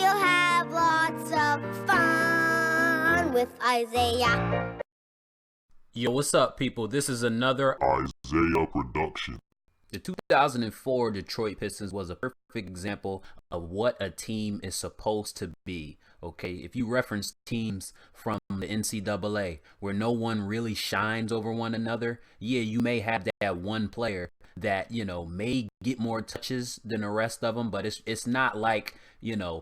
We'll have lots of fun with Isaiah. Yo, what's up, people? This is another Isaiah production. The 2004 Detroit Pistons was a perfect example of what a team is supposed to be. Okay, if you reference teams from the NCAA where no one really shines over one another, yeah, you may have that one player that, may get more touches than the rest of them, but it's not like,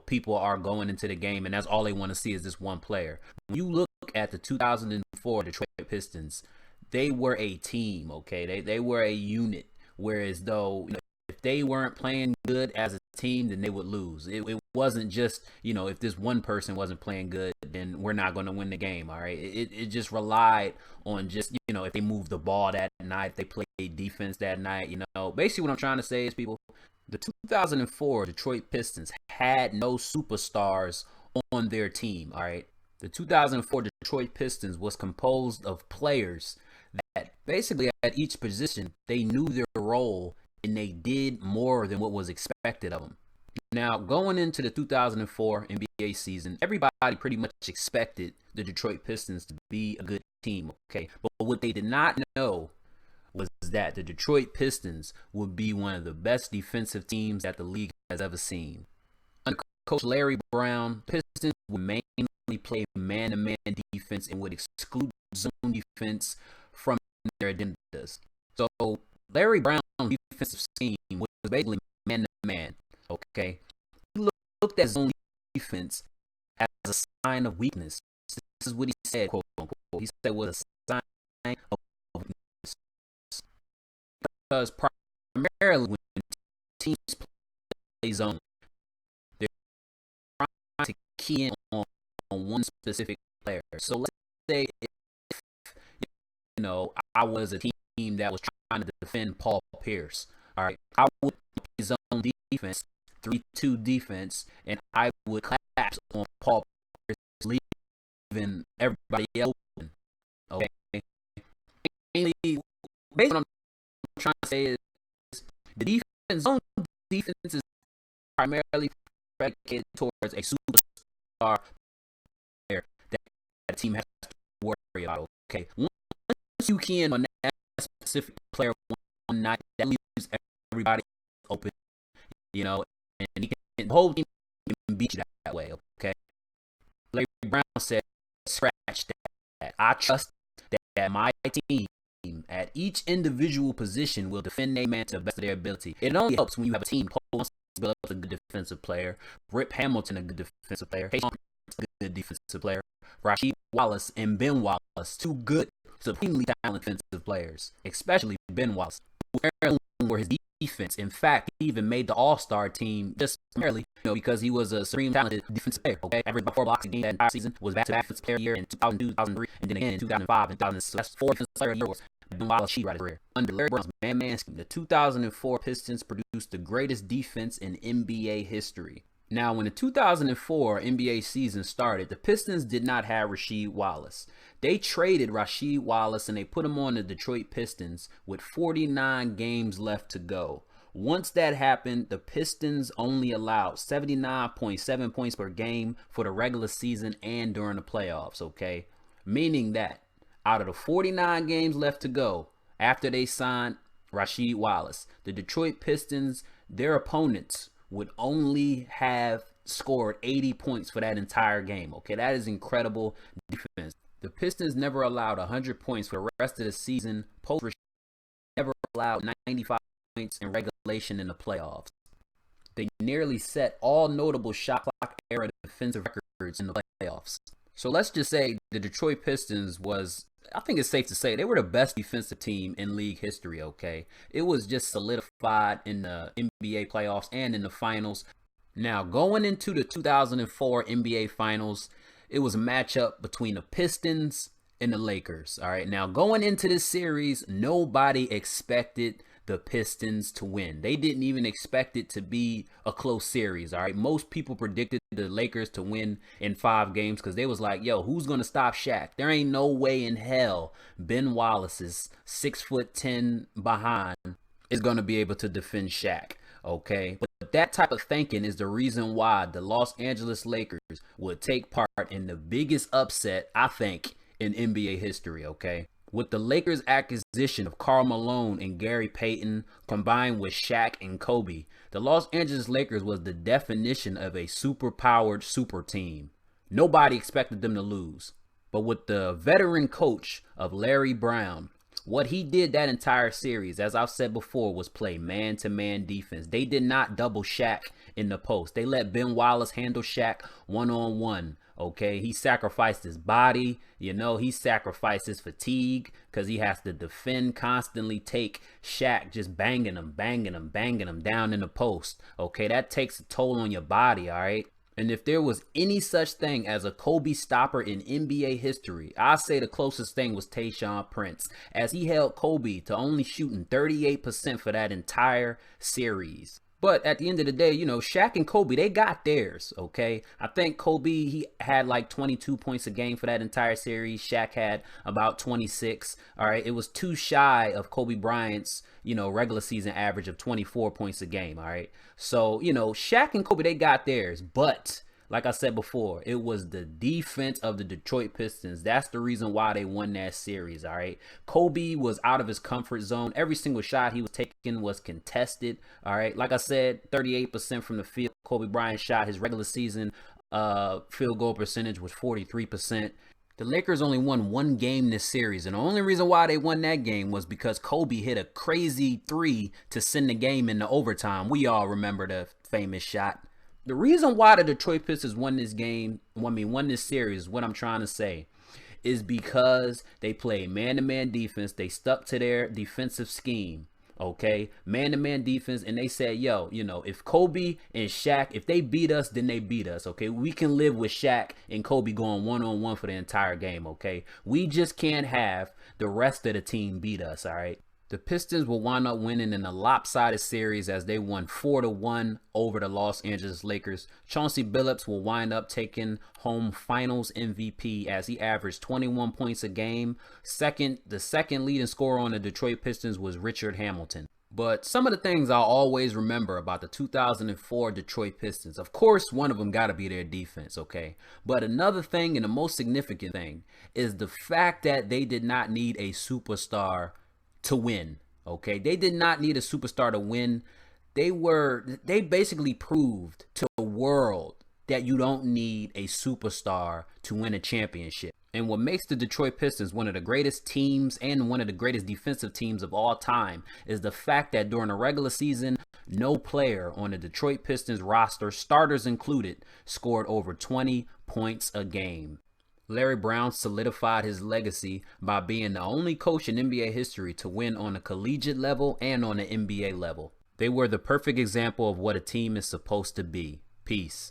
people are going into the game and that's all they want to see is this one player. When you look at the 2004 Detroit Pistons, they were a team, okay? They were a unit. Whereas though, if they weren't playing good as a team, then they would lose. It wasn't just, if this one person wasn't playing good, then we're not going to win the game. All right. It just relied on just, if they moved the ball that night, if they played defense that night, basically what I'm trying to say is, people, the 2004 Detroit Pistons had no superstars on their team. All right. The 2004 Detroit Pistons was composed of players that basically at each position, they knew their role and they did more than what was expected of them. Now, going into the 2004 NBA season, everybody pretty much expected the Detroit Pistons to be a good team, okay? But what they did not know was that the Detroit Pistons would be one of the best defensive teams that the league has ever seen. Under Coach Larry Brown, Pistons would mainly play man-to-man defense and would exclude zone defense from their agendas. So Larry Brown's defensive scheme was basically man-to-man, okay? He looked at zone defense as a sign of weakness. This is what he said, quote unquote. He said it was a sign of weakness. Because primarily when teams play zone, they're trying to key in on one specific player. So let's say I was a team that was trying to defend Paul Pierce. All right, I would play zone defense, 3-2 defense, and I would collapse on Paul Pierce, leaving everybody else open. Okay, mainly, basically what I'm trying to say is the defense, zone defense is primarily predicated towards a superstar player that the team has to worry about. Okay. Once you key in on that specific player one night, that leaves everybody open, and he can, the whole team can beat you that way, okay? Larry Brown said, scratch that. I trust that my team at each individual position will defend a man to the best of their ability. It only helps when you have a team. Cole Billups, a good defensive player. Rip Hamilton, a good defensive player. Hayes, a good defensive player. Rasheed Wallace and Ben Wallace, two good, supremely talented defensive players, especially Ben Wallace, who his defense. In fact, he even made the All-Star team just primarily, because he was a supreme talented defensive player. Okay, averaged about 4 blocks a game that entire season, was back-to-back defensive player of the year in 2002, 2003, and then again in 2005 and 2006. So that's 4 defensive player of the year. Ben Wallace, she right his career. Under Larry Brown's man scheme, the 2004 Pistons produced the greatest defense in NBA history. Now, when the 2004 NBA season started, the Pistons did not have Rasheed Wallace. They traded Rasheed Wallace and they put him on the Detroit Pistons with 49 games left to go. Once that happened, the Pistons only allowed 79.7 points per game for the regular season and during the playoffs, okay? Meaning that out of the 49 games left to go after they signed Rasheed Wallace, the Detroit Pistons, their opponents, would only have scored 80 points for that entire game. Okay, that is incredible defense. The Pistons never allowed 100 points for the rest of the season. Post never allowed 95 points in regulation in the playoffs. They nearly set all notable shot clock era defensive records in the playoffs. So let's just say the Detroit Pistons was, I think it's safe to say, they were the best defensive team in league history, okay? It was just solidified in the NBA playoffs and in the finals. Now, going into the 2004 NBA finals, it was a matchup between the Pistons and the Lakers, all right? Now, going into this series, nobody expected the Pistons to win. They didn't even expect it to be a close series, all right? Most people predicted the Lakers to win in 5 games because they was like, yo, who's going to stop Shaq? There ain't no way in hell Ben Wallace's 6'10" behind is going to be able to defend Shaq. Okay, but that type of thinking is the reason why the Los Angeles Lakers would take part in the biggest upset, I think, in NBA history. Okay, with the Lakers' acquisition of Karl Malone and Gary Payton combined with Shaq and Kobe, the Los Angeles Lakers was the definition of a super-powered super team. Nobody expected them to lose. But with the veteran coach of Larry Brown, what he did that entire series, as I've said before, was play man-to-man defense. They did not double Shaq in the post. They let Ben Wallace handle Shaq one-on-one. Okay, he sacrificed his body, he sacrificed his fatigue because he has to defend, constantly take Shaq just banging him down in the post. Okay, that takes a toll on your body, all right? And if there was any such thing as a Kobe stopper in NBA history, I say the closest thing was Tayshaun Prince, as he held Kobe to only shooting 38% for that entire series. But at the end of the day, Shaq and Kobe, they got theirs, okay? I think Kobe, he had like 22 points a game for that entire series. Shaq had about 26, all right? It was too shy of Kobe Bryant's, regular season average of 24 points a game, all right? So, Shaq and Kobe, they got theirs, but like I said before, it was the defense of the Detroit Pistons. That's the reason why they won that series, all right? Kobe was out of his comfort zone. Every single shot he was taking was contested, all right? Like I said, 38% from the field. Kobe Bryant shot. His regular season field goal percentage was 43%. The Lakers only won one game this series, and the only reason why they won that game was because Kobe hit a crazy three to send the game into overtime. We all remember the famous shot. The reason why the Detroit Pistons won this series, what I'm trying to say, is because they played man-to-man defense. They stuck to their defensive scheme, okay? Man-to-man defense, and they said, if Kobe and Shaq, if they beat us, then they beat us, okay? We can live with Shaq and Kobe going one-on-one for the entire game, okay? We just can't have the rest of the team beat us, all right? The Pistons will wind up winning in a lopsided series as they won 4-1 over the Los Angeles Lakers. Chauncey Billups will wind up taking home Finals MVP as he averaged 21 points a game. The second leading scorer on the Detroit Pistons was Richard Hamilton. But some of the things I'll always remember about the 2004 Detroit Pistons, of course, one of them got to be their defense, okay? But another thing, and the most significant thing, is the fact that they did not need a superstar to win, okay? They did not need a superstar to win. They basically proved to the world that you don't need a superstar to win a championship. And what makes the Detroit Pistons one of the greatest teams and one of the greatest defensive teams of all time is the fact that during the regular season, no player on the Detroit Pistons roster, starters included, scored over 20 points a game. Larry Brown solidified his legacy by being the only coach in NBA history to win on a collegiate level and on the NBA level. They were the perfect example of what a team is supposed to be. Peace.